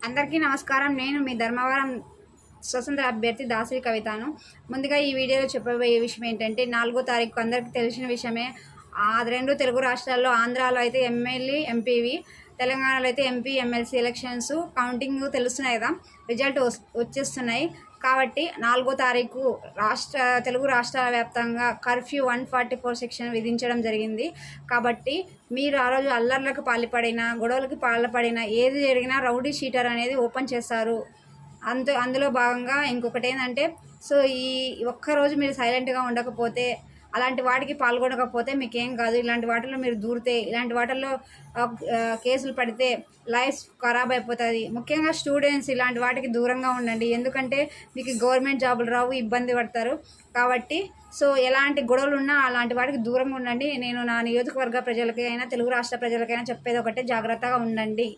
అందరికీ నమస్కారం. నేను మీ ధర్మవరం స్వతంత్ర అభ్యర్థి దాసరి కవితను. ముందుగా ఈ వీడియోలో చెప్పబోయే విషయం ఏంటంటే 4వ తారీఖు అందరికీ తెలిసిన విషయమే. రెండు తెలుగు రాష్ట్రాల్లో ఆంధ్రాలో అయితే ఎమ్మెల్యే ఎంపీవి, తెలంగాణలో అయితే ఎంపీ ఎమ్మెల్సీ ఎలక్షన్స్ కౌంటింగ్ తెలుస్తున్నాయి కదా, రిజల్ట్ వచ్చేస్తున్నాయి. కాబట్టి 4వ తారీఖు తెలుగు రాష్ట్రాల వ్యాప్తంగా కర్ఫ్యూ 144 సెక్షన్ విధించడం జరిగింది. కాబట్టి మీరు ఆ రోజు అల్లర్లకు పాల్పడినా, గొడవలకు పాల్పడినా, ఏది జరిగినా రౌడీ షీటర్ అనేది ఓపెన్ చేస్తారు. అందులో భాగంగా ఇంకొకటి ఏంటంటే, సో ఈ ఒక్కరోజు మీరు సైలెంట్గా ఉండకపోతే, అలాంటి వాటికి పాల్గొనకపోతే మీకేం కాదు. ఇలాంటి వాటిల్లో మీరు దూరితే, ఇలాంటి వాటిల్లో కేసులు పడితే లైఫ్ ఖరాబ్ అయిపోతుంది. ముఖ్యంగా స్టూడెంట్స్ ఇలాంటి వాటికి దూరంగా ఉండండి. ఎందుకంటే మీకు గవర్నమెంట్ జాబులు రావు, ఇబ్బంది పడతారు. కాబట్టి సో ఎలాంటి గొడవలు ఉన్నా అలాంటి వాటికి దూరంగా ఉండండి. నేను నా నియోజకవర్గ ప్రజలకైనా తెలుగు రాష్ట్ర ప్రజలకైనా చెప్పేది ఒకటే, జాగ్రత్తగా ఉండండి.